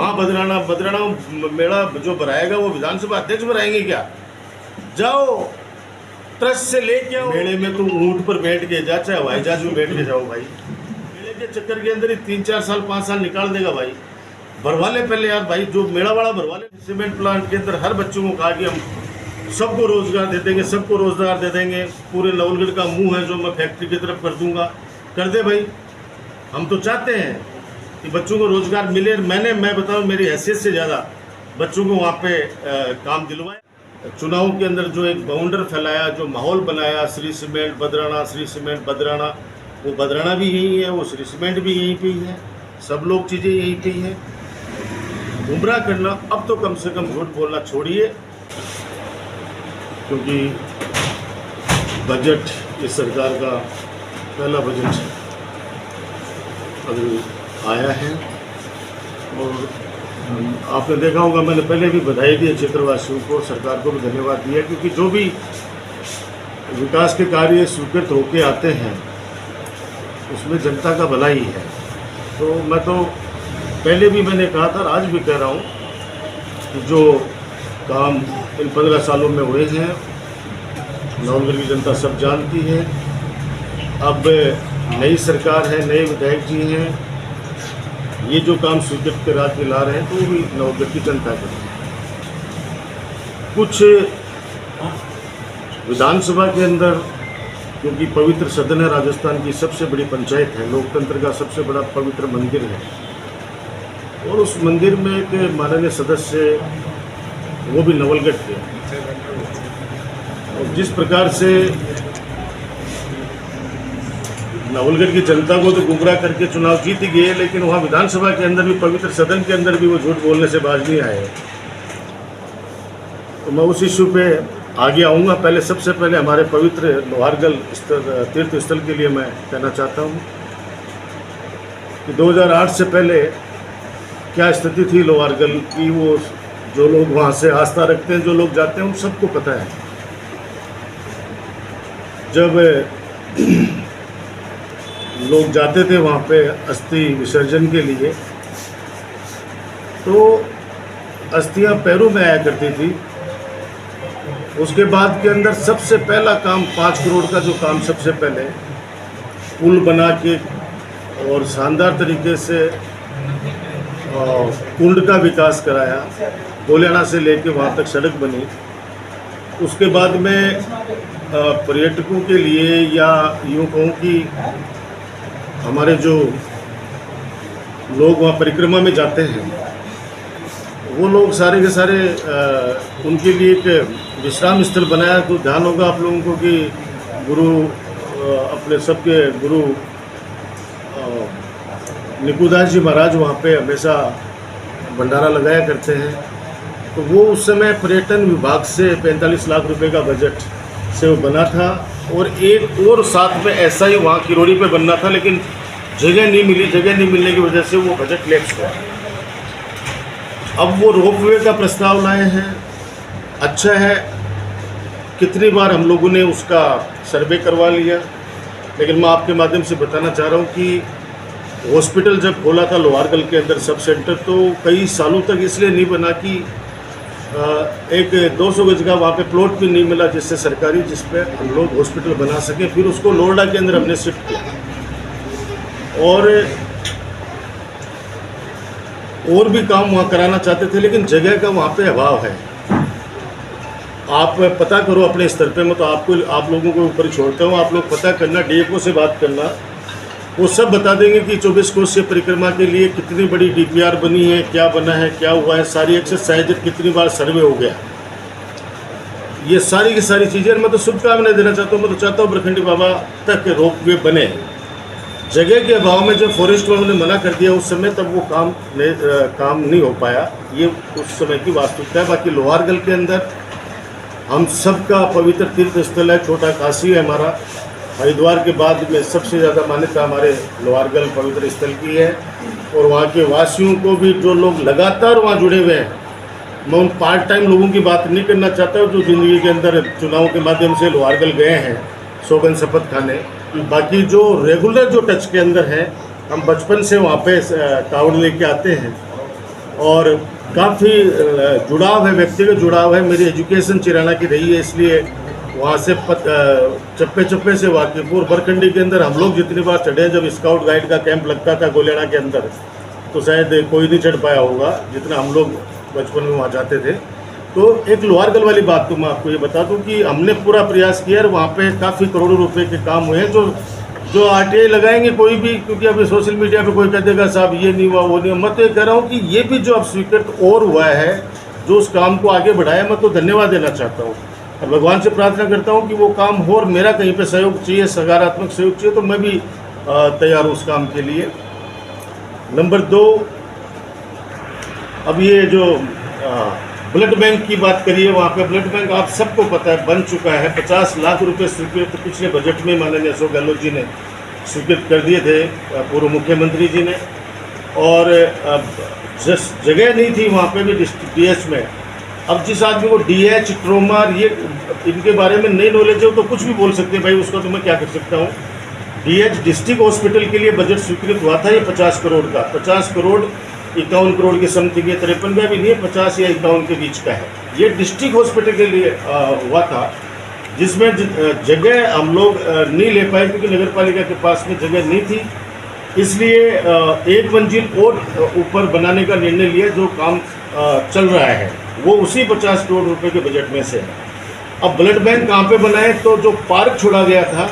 वहाँ बदराना मेला जो भराएगा वो विधानसभा अध्यक्ष भराएंगे क्या? जाओ ट्रस्ट से लेके आओ। मेले में तो ऊँट पर बैठ के जा, चाहे हवाई जहाज में बैठ के जाओ भाई। मेले के चक्कर के अंदर ही 3-4 साल 5 साल निकाल देगा भाई। भरवा ले पहले यार भाई, जो मेला वाला भरवा ले। सीमेंट प्लांट के अंदर हर बच्चों को कहा कि हम सबको रोजगार दे देंगे, सबको रोजगार दे देंगे। पूरे नवलगढ़ का मुंह है जो मैं फैक्ट्री की तरफ कर दूंगा, कर दे भाई। हम तो चाहते हैं कि बच्चों को रोजगार मिले। मैं बताऊं, मेरी हैसियत से ज़्यादा बच्चों को वहाँ पे काम दिलवाया। चुनाव के अंदर जो एक बाउंडर फैलाया, जो माहौल बनाया, श्री सीमेंट बदराना, श्री सीमेंट बदराना, वो बदराना भी यही है, वो श्री सीमेंट भी यहीं पे ही है, सब लोग चीज़ें यहीं पे ही है। गुमराह करना अब तो कम से कम झूठ बोलना छोड़िए, क्योंकि बजट इस सरकार का पहला बजट अभी आया है। और आपने देखा होगा, मैंने पहले भी बधाई दी क्षेत्रवासियों को, सरकार को भी धन्यवाद दिया, क्योंकि जो भी विकास के कार्य स्वीकृत होके आते हैं उसमें जनता का भला ही है। तो मैं तो पहले भी मैंने कहा था, आज भी कह रहा हूँ कि जो काम इन 15 सालों में हुए हैं नवलगढ़ की जनता सब जानती है। अब नई सरकार है, नए विधायक जी हैं, ये जो काम स्वीकृत करा के ला रहे हैं तो वो भी नवलगढ़ की जनता के कुछ विधानसभा के अंदर, क्योंकि पवित्र सदन है, राजस्थान की सबसे बड़ी पंचायत है, लोकतंत्र का सबसे बड़ा पवित्र मंदिर है, और उस मंदिर में एक माननीय सदस्य, वो भी नवलगढ़ के, और जिस प्रकार से नवलगढ़ की जनता को तो गुमराह करके चुनाव जीत गए, लेकिन वहाँ विधानसभा के अंदर भी, पवित्र सदन के अंदर भी वो झूठ बोलने से बाज नहीं आए। तो मैं उस इश्यू पे आगे आऊँगा। पहले सबसे पहले हमारे पवित्र लोहारगल तीर्थ स्थल के लिए मैं कहना चाहता हूँ कि 2008 से पहले क्या स्थिति थी लोहारगल की। वो जो लोग वहाँ से आस्था रखते हैं, जो लोग जाते हैं, उन सबको पता है। जब लोग जाते थे वहाँ पे अस्थि विसर्जन के लिए, तो अस्थियाँ पैरों में आया करती थी। उसके बाद के अंदर सबसे पहला काम 5 करोड़ का जो काम सबसे पहले पुल बना के और शानदार तरीके से कुंड का विकास कराया, गोलियाना से लेके वहाँ तक सड़क बनी। उसके बाद में पर्यटकों के लिए, या यूँ कहूँ कि हमारे जो लोग वहाँ परिक्रमा में जाते हैं, वो लोग सारे के सारे उनके लिए एक विश्राम स्थल बनाया। तो ध्यान होगा आप लोगों को कि गुरु अपने सबके गुरु निकुदास जी महाराज वहाँ पे हमेशा भंडारा लगाया करते हैं। तो वो उस समय पर्यटन विभाग से 45 लाख रुपए का बजट से वो बना था, और एक और साथ में ऐसा ही वहाँ किरोड़ी पे बनना था, लेकिन जगह नहीं मिली। जगह नहीं मिलने की वजह से वो बजट लैप्स हुआ। अब वो रोपवे का प्रस्ताव लाए हैं, अच्छा है। कितनी बार हम लोगों ने उसका सर्वे करवा लिया, लेकिन मैं आपके माध्यम से बताना चाह रहा हूँ कि हॉस्पिटल जब खोला था लोहारगल के अंदर सब सेंटर, तो कई सालों तक इसलिए नहीं बना कि एक 200 गज का वहाँ पे प्लॉट भी नहीं मिला जिससे सरकारी, जिस पे हम लोग हॉस्पिटल बना सकें। फिर उसको लोहड़ा के अंदर हमने शिफ्ट किया, और भी काम वहाँ कराना चाहते थे, लेकिन जगह का वहाँ पे अभाव है। आप पता करो अपने स्तर पे, मैं तो आप लोगों को ऊपर छोड़ता हूँ। आप लोग पता करना, डीएफओ से बात करना, वो सब बता देंगे कि 24 कोसीय परिक्रमा के लिए कितनी बड़ी डीपीआर बनी है, क्या बना है, क्या हुआ है, सारी एक्सरसाइज, कितनी बार सर्वे हो गया, ये सारी की सारी चीज़ें। मैं तो शुभकामनाएं देना चाहता हूँ। मैं तो चाहता हूँ प्रखंडी बाबा तक रोपवे बने। जगह के अभाव में जब फॉरेस्ट वालों ने मना कर दिया उस समय, तब वो काम नहीं हो पाया। ये उस समय की वास्तविकता है। बाकी लोहारगल के अंदर हम सबका पवित्र तीर्थ स्थल है, छोटा काशी है हमारा। हरिद्वार के बाद में सबसे ज़्यादा मान्यता हमारे लोहारगल पवित्र स्थल की है, और वहाँ के वासियों को भी, जो लोग लगातार वहाँ जुड़े हुए हैं, मैं उन पार्ट टाइम लोगों की बात नहीं करना चाहता हूँ जो ज़िंदगी के अंदर चुनाव के माध्यम से लोहारगल गए हैं सौगंध शपथ खाने। बाकी जो रेगुलर जो टच के अंदर हैं, हम बचपन से वहाँ पे कावड़ लेके आते हैं, और काफ़ी जुड़ाव है, व्यक्तिगत जुड़ाव है। मेरी एजुकेशन चिराना की रही है, इसलिए वहाँ से चप्पे चप्पे से वाकिफ। और बरकंडी के अंदर हम लोग जितनी बार चढ़े, जब स्काउट गाइड का कैंप लगता था गोलियाना के अंदर, तो शायद कोई नहीं चढ़ पाया होगा जितना हम लोग बचपन में वहाँ जाते थे। तो एक लोहारगल वाली बात तो मैं आपको ये बता दूं कि हमने पूरा प्रयास किया और वहाँ पे काफ़ी करोड़ों रुपए के काम हुए हैं। जो RTI लगाएंगे कोई भी, क्योंकि अभी सोशल मीडिया पे कोई कह देगा साहब ये नहीं हुआ वो नहीं हुआ। मैं तो ये कह रहा हूँ कि ये भी जो अब स्वीकृत और हुआ है, जो उस काम को आगे बढ़ाया, मैं तो धन्यवाद देना चाहता हूँ और भगवान से प्रार्थना करता हूँ कि वो काम हो। और मेरा कहीं पर सहयोग चाहिए, सकारात्मक सहयोग चाहिए, तो मैं भी तैयार हूँ उस काम के लिए। नंबर 2, अब ये जो ब्लड बैंक की बात करिए, वहाँ पे ब्लड बैंक आप सबको पता है बन चुका है। 50 लाख रुपए स्वीकृत पिछले बजट में माननीय अशोक गहलोत जी ने स्वीकृत कर दिए थे, पूर्व मुख्यमंत्री जी ने। और जिस जगह नहीं थी वहाँ पे भी DH में, अब जिस आदमी को DH, ट्रोमा, ये इनके बारे में नई नॉलेज हो तो कुछ भी बोल सकते हैं भाई, उसका तो मैं क्या कर सकता हूँ। DH डिस्ट्रिक्ट हॉस्पिटल के लिए बजट स्वीकृत हुआ था, ये 50 करोड़ का, 50 करोड़ 51 करोड़ की समथिंग, ये 53 का भी नहीं है, 50 या 51 के बीच का है। ये डिस्ट्रिक्ट हॉस्पिटल के लिए हुआ था, जिसमें जगह हम लोग नहीं ले पाए क्योंकि नगर पालिका के पास में जगह नहीं थी। इसलिए एक मंजिल और ऊपर बनाने का निर्णय लिया, जो काम चल रहा है वो उसी 50 करोड़ रुपए के बजट में से है। अब ब्लड बैंक कहाँ पे बनाए, तो जो पार्क छोड़ा गया था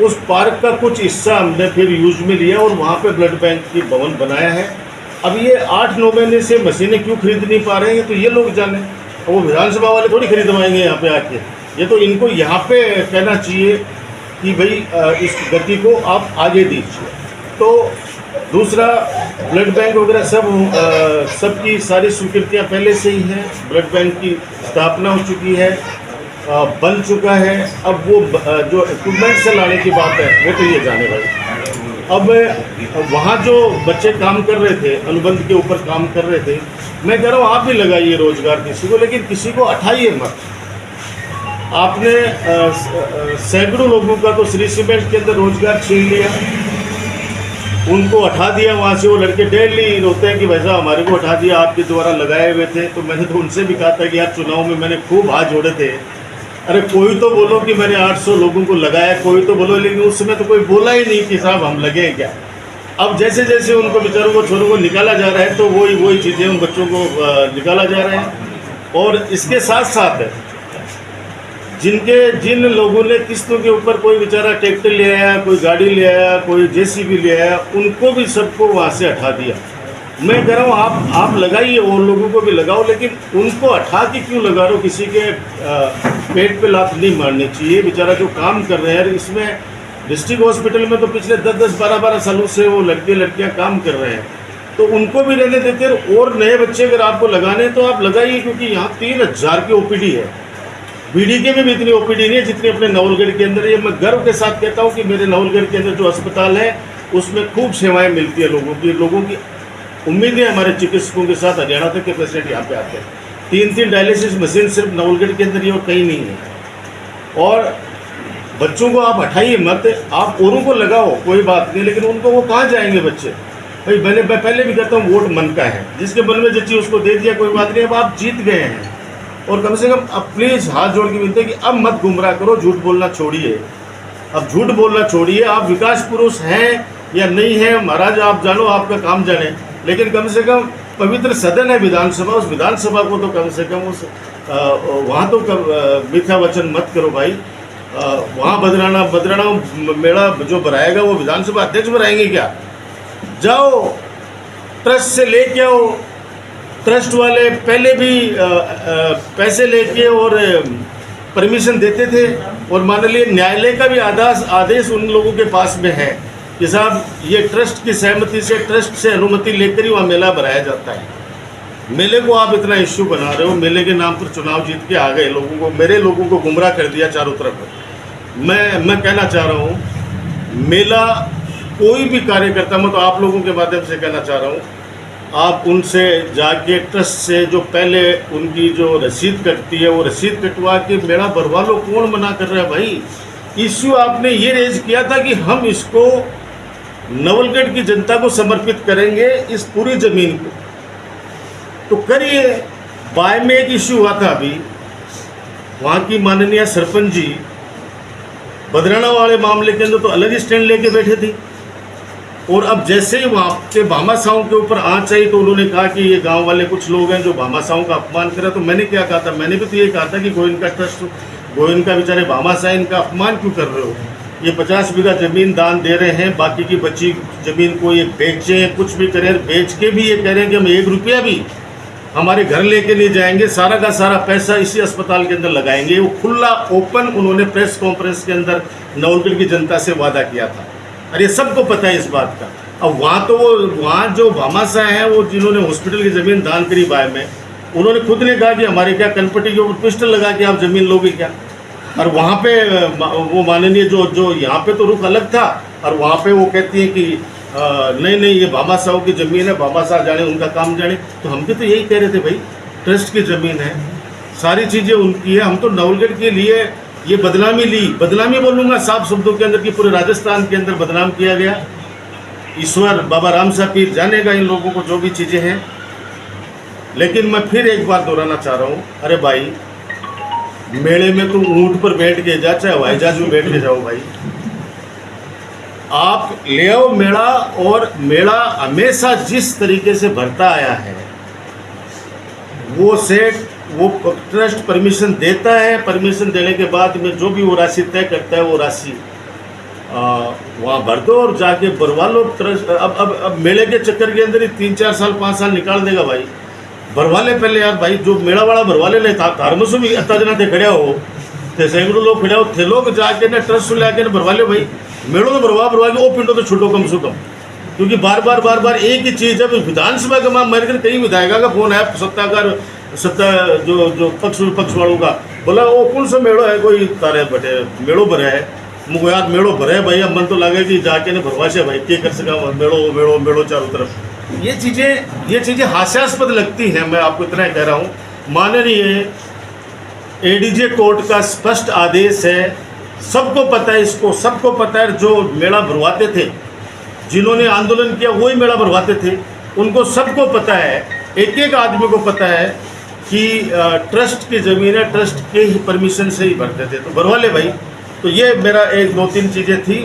उस पार्क का कुछ हिस्सा हमने फिर यूज में लिया और वहाँ पे ब्लड बैंक की भवन बनाया है। अब ये 8-9 महीने से मशीनें क्यों खरीद नहीं पा रहे हैं तो ये लोग जाने, और वो विधानसभा वाले थोड़ी खरीदवाएंगे यहाँ पे आके। ये तो इनको यहाँ पे कहना चाहिए कि भाई इस गति को आप आगे दीजिए। तो दूसरा, ब्लड बैंक वगैरह सबकी सारी स्वीकृतियाँ पहले से ही हैं। ब्लड बैंक की स्थापना हो चुकी है, बन चुका है। अब वो जो इक्विपमेंट से लाने की बात है वो तो ये जाने भाई। अब वहाँ जो बच्चे काम कर रहे थे, अनुबंध के ऊपर काम कर रहे थे, मैं कह रहा हूँ आप भी लगाइए रोजगार किसी को, लेकिन किसी को हटाइए मत। आपने सैकड़ों लोगों का तो श्री सीमेंट के अंदर रोजगार छीन लिया, उनको हटा दिया वहाँ से। वो लड़के डेली रोते हैं कि भाई साहब हमारे को हटा दिया, आपके द्वारा लगाए हुए थे। तो मैंने तो उनसे भी कहा था कि यार चुनाव में मैंने खूब हाथ जोड़े थे, अरे कोई तो बोलो कि मैंने 800 लोगों को लगाया, कोई तो बोलो, लेकिन उस समय तो कोई बोला ही नहीं कि साहब हम लगे हैं क्या। अब जैसे जैसे उनको बेचारों को, छोरों को निकाला जा रहा है, तो वही चीज़ें उन बच्चों को निकाला जा रहा है। और इसके साथ साथ जिन लोगों ने किस्तों के ऊपर, कोई बेचारा ट्रैक्टर ले आया, कोई गाड़ी ले आया, कोई JCB ले आया, उनको भी सबको वहाँ से हटा दिया। मैं कह रहा हूँ आप लगाइए, और लोगों को भी लगाओ, लेकिन उनको हटा के क्यों लगा रहे हो। किसी के पेट पे लात नहीं मारनी चाहिए। बेचारा जो काम कर रहे हैं, इसमें डिस्ट्रिक्ट हॉस्पिटल में तो पिछले 10-10, 12-12 सालों से वो लड़के लड़कियाँ काम कर रहे हैं, तो उनको भी रहने देते हैं। और नए बच्चे अगर आपको लगाने हैं तो आप लगाइए, क्योंकि यहाँ 3000 की OPD है। BDK में भी इतनी OPD नहीं है जितनी अपने नवलगढ़ के अंदर है। ये मैं गर्व के साथ कहता हूँ कि मेरे नवलगढ़ के अंदर जो अस्पताल है उसमें खूब सेवाएँ मिलती है लोगों की उम्मीद है। हमारे चिकित्सकों के साथ हरियाणा तक के पेशेंट यहाँ पे आते हैं। 3-3 डायलिसिस मशीन सिर्फ नवलगढ़ के अंदर ही और कहीं नहीं है। और बच्चों को आप हटाइए मत, आप औरों को लगाओ, कोई बात नहीं, लेकिन उनको वो कहाँ जाएंगे बच्चे भाई। मैं पहले भी कहता हूँ वोट मन का है, जिसके मन में जच्ची उसको दे दिया, कोई बात नहीं। अब आप जीत गए हैं, और कम से कम अब प्लीज़ हाथ जोड़ के विनती है कि अब मत गुमराह करो, झूठ बोलना छोड़िए। अब झूठ बोलना छोड़िए। आप विकास पुरुष हैं या नहीं है महाराज, आप जानो, आपका काम जाने, लेकिन कम से कम पवित्र सदन है विधानसभा, उस विधानसभा को तो कम से कम उस वहाँ तो मिथ्या वचन मत करो भाई। वहाँ बदराना मेला जो बनाएगा वो विधानसभा अध्यक्ष बनाएंगे क्या। जाओ ट्रस्ट से लेके आओ, ट्रस्ट वाले पहले भी पैसे लेके और परमिशन देते थे, और माननीय न्यायालय का भी आदेश उन लोगों के पास में है कि साहब ये ट्रस्ट की सहमति से, ट्रस्ट से अनुमति लेकर ही वहाँ मेला बनाया जाता है। मेले को आप इतना इश्यू बना रहे हो, मेले के नाम पर चुनाव जीत के आ गए, मेरे लोगों को गुमराह कर दिया चारों तरफ। मैं कहना चाह रहा हूँ, मेला कोई भी कार्यकर्ता, मैं तो आप लोगों के माध्यम से कहना चाह रहा हूँ, आप उनसे जाके ट्रस्ट से जो पहले उनकी जो रसीद कटती है वो रसीद कटवा के मेला भरवा लो। कौन मना कर रहा है भाई। इश्यू आपने ये रेज किया था कि हम इसको नवलगढ़ की जनता को समर्पित करेंगे, इस पूरी ज़मीन को। तो करिए। बाय में एक इश्यू हुआ था अभी, वहाँ की माननीय सरपंच जी बदराना वाले मामले के अंदर तो अलग ही स्टैंड लेके बैठे थे, और अब जैसे ही वहाँ के भामाशाहों के ऊपर आँच आई तो उन्होंने कहा कि ये गांव वाले कुछ लोग हैं जो भामाशाहों का अपमान करा। तो मैंने क्या कहा था, मैंने भी तो ये कहा था कि गोविंद का ट्रस्ट, गोविंद का बेचारे भामाशाह, इनका अपमान क्यों कर रहे हो? ये 50 बीघा ज़मीन दान दे रहे हैं, बाकी की बची ज़मीन को ये बेचें, कुछ भी करें, बेच के भी ये कह रहे हैं कि हम 1 रुपया भी हमारे घर लेके नहीं जाएंगे, सारा का सारा पैसा इसी अस्पताल के अंदर लगाएंगे। वो खुला ओपन उन्होंने प्रेस कॉन्फ्रेंस के अंदर नवलगढ़ की जनता से वादा किया था, और ये सबको पता है इस बात का। अब वहाँ तो वो वहाँ जो भामाशाह हैं, वो जिन्होंने हॉस्पिटल की ज़मीन दान करी बाय में, उन्होंने खुद ने कहा कि हमारे क्या कनपट्टी के ऊपर पिस्टल लगा के आप ज़मीन लोगे क्या? और वहाँ पे वो माननीय जो यहाँ पे तो रुख अलग था, और वहाँ पे वो कहती है कि नहीं नहीं, ये भामाशाहों की ज़मीन है, भामाशाह जाने, उनका काम जाने। तो हम भी तो यही कह रहे थे भाई, ट्रस्ट की ज़मीन है, सारी चीज़ें उनकी है। हम तो नवलगढ़ के लिए ये बदनामी ली, बदनामी बोलूँगा साफ शब्दों के अंदर, कि पूरे राजस्थान के अंदर बदनाम किया गया। ईश्वर बाबा रामसा पीर जानेगा इन लोगों को जो भी चीज़ें हैं। लेकिन मैं फिर एक बार दोहराना चाह रहा हूँ, अरे भाई, मेले में तुम ऊँट पर बैठ के जा, चाहे हवाई जहाज में बैठ के जाओ भाई, आप ले आओ मेला। और मेला हमेशा जिस तरीके से भरता आया है, वो सेठ, वो ट्रस्ट परमिशन देता है, परमिशन देने के बाद में जो भी वो राशि तय करता है, वो राशि वहाँ भर दो और जाके भरवा लो ट्रस्ट। अब मेले के चक्कर के अंदर ही 3-4 साल 5 साल निकाल देगा भाई, भरवा ले पहले यार भाई, जो मेला वाला भरवा ले धार्म से भी अत्ता जना थे खड़े हो, थे सैकड़ों लोग खड़े हो थे, लोग जाके ना ट्रस्ट ले आके भरवा ले भाई, मेड़ों तो भरवा के वो पिंडों तो छूटो कम से कम। क्योंकि बार बार एक ही चीज़, जब विधानसभा का मेरे घर कई विधायक का फोन आया, सत्ता जो पक्ष वालों का, बोला वो कौन सा मेड़ो है, कोई तारे बटे मेड़ो भरे है। मुझे यार मेड़ो भरे भाई, अब मन तो लगे कि जाके ने भरवा से भाई के कर सका, मेड़ो चारों तरफ। ये चीज़ें हास्यास्पद लगती हैं। मैं आपको इतना कह रहा हूँ, माननीय एडीजे कोर्ट का स्पष्ट आदेश है, सबको पता है, इसको सबको पता है। जो मेला भरवाते थे, जिन्होंने आंदोलन किया वही मेला भरवाते थे, उनको सबको पता है, एक एक आदमी को पता है कि ट्रस्ट की ज़मीन है, ट्रस्ट के ही परमिशन से ही भरते थे, तो भरवा ले भाई। तो ये मेरा 1-2-3 चीज़ें थी।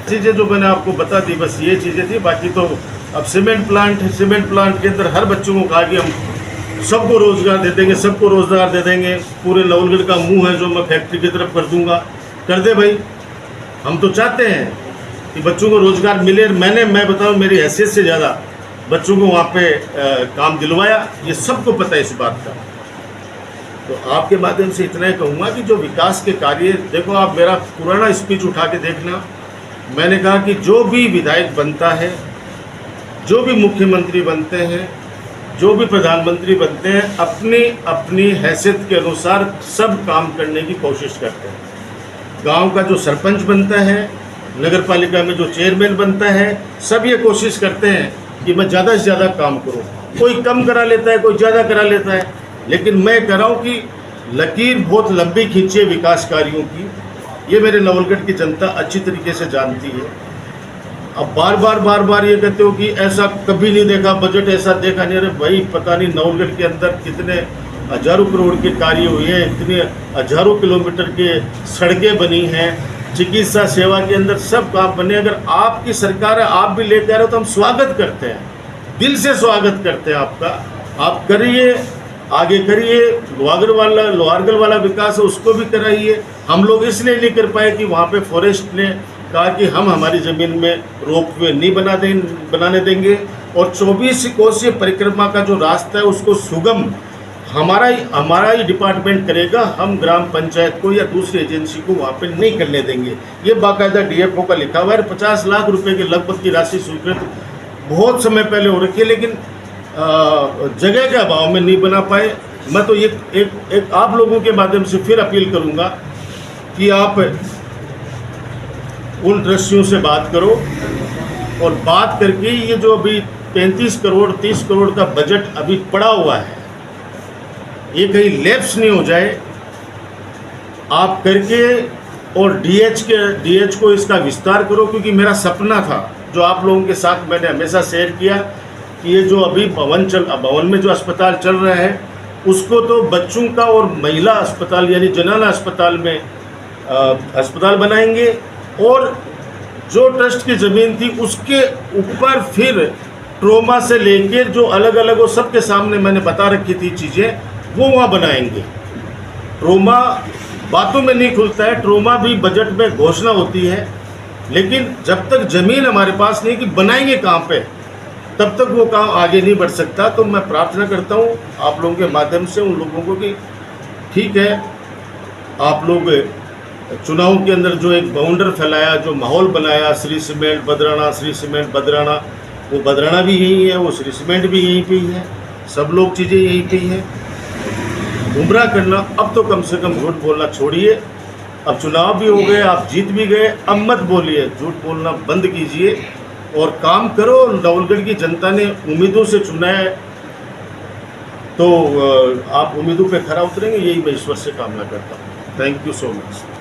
चीज़ें जो मैंने आपको बता दी, बस ये चीज़ें थी। बाकी तो अब सीमेंट प्लांट के अंदर हर बच्चों को कहा कि हम सबको रोज़गार दे देंगे, सबको रोज़गार दे देंगे। पूरे नवलगढ़ का मुंह है जो मैं फैक्ट्री की तरफ कर दूंगा, कर दे भाई। हम तो चाहते हैं कि बच्चों को रोज़गार मिले। मैं बताऊं, मेरी हैसियत से ज़्यादा बच्चों को वहाँ पे काम दिलवाया, ये सबको पता है इस बात का। तो आपके माध्यम से इतना ही कहूँगा कि जो विकास के कार्य, देखो आप मेरा पुराना स्पीच उठा के देखना, मैंने कहा कि जो भी विधायक बनता है, जो भी मुख्यमंत्री बनते हैं, जो भी प्रधानमंत्री बनते हैं, अपनी हैसियत के अनुसार सब काम करने की कोशिश करते हैं। गांव का जो सरपंच बनता है, नगर पालिका में जो चेयरमैन बनता है, सब ये कोशिश करते हैं कि मैं ज़्यादा से ज़्यादा काम करूं। कोई कम करा लेता है, कोई ज़्यादा करा लेता है, लेकिन मैं कह रहा हूँ कि लकीर बहुत लंबी खींचे विकास कार्यों की, ये मेरे नवलगढ़ की जनता अच्छी तरीके से जानती है। अब बार बार ये कहते हो कि ऐसा कभी नहीं देखा, बजट ऐसा देखा नहीं। अरे भाई, पता नहीं नवलगढ़ के अंदर कितने हजारों करोड़ के कार्य हुए हैं, इतने हजारों किलोमीटर के सड़कें बनी हैं, चिकित्सा सेवा के अंदर सब काम बने। अगर आपकी सरकार है, आप भी लेकर आ रहे हो, तो हम स्वागत करते हैं, दिल से स्वागत करते हैं आपका। आप करिए, आगे करिए। लोहारगढ़ वाला विकास है, उसको भी कराइए। हम लोग इसलिए नहीं कर पाए कि वहाँ पे फॉरेस्ट ने कहा कि हम हमारी ज़मीन में रोपवे नहीं बनाने देंगे, और 24 कोसीय परिक्रमा का जो रास्ता है उसको सुगम हमारा ही डिपार्टमेंट करेगा। हम ग्राम पंचायत को या दूसरी एजेंसी को वहाँ पे नहीं करने देंगे। ये बाकायदा DFO का लिखा हुआ है। 50 लाख रुपए के लगभग की राशि स्वीकृत बहुत समय पहले हो रखी है, लेकिन जगह के अभाव में नहीं बना पाए। मैं तो ये एक आप लोगों के माध्यम से फिर अपील करूँगा कि आप उन ट्रस्टियों से बात करो, और बात करके ये जो अभी 35 करोड़ 30 करोड़ का बजट अभी पड़ा हुआ है, ये कहीं लैप्स नहीं हो जाए। आप करके और डीएच को इसका विस्तार करो, क्योंकि मेरा सपना था जो आप लोगों के साथ मैंने हमेशा शेयर किया कि ये जो अभी भवन में जो अस्पताल चल रहा है उसको तो बच्चों का और महिला अस्पताल यानी जनाना अस्पताल में अस्पताल बनाएंगे, और जो ट्रस्ट की ज़मीन थी उसके ऊपर फिर ट्रोमा से लेकर जो अलग अलग वो सबके सामने मैंने बता रखी थी चीज़ें वो वहाँ बनाएंगे। ट्रोमा बातों में नहीं खुलता है, ट्रोमा भी बजट में घोषणा होती है, लेकिन जब तक ज़मीन हमारे पास नहीं कि बनाएंगे कहाँ पे, तब तक वो काम आगे नहीं बढ़ सकता। तो मैं प्रार्थना करता हूँ आप लोगों के माध्यम से उन लोगों को कि ठीक है, आप लोग चुनाव के अंदर जो एक बाउंडर फैलाया, जो माहौल बनाया, श्री सीमेंट बदराना, श्री सीमेंट बदराना, वो बदराना भी यही है, वो श्री सीमेंट भी यहीं पे ही है, सब लोग चीज़ें यहीं पे ही हैं। गुमराह करना अब तो कम से कम झूठ बोलना छोड़िए। अब चुनाव भी हो गए, आप जीत भी गए, अब मत बोलिए, झूठ बोलना बंद कीजिए और काम करो। नवलगढ़ की जनता ने उम्मीदों से चुना है, तो आप उम्मीदों पे खरा उतरेंगे, यही मैं ईश्वर से कामना करता हूँ। Thank you so much.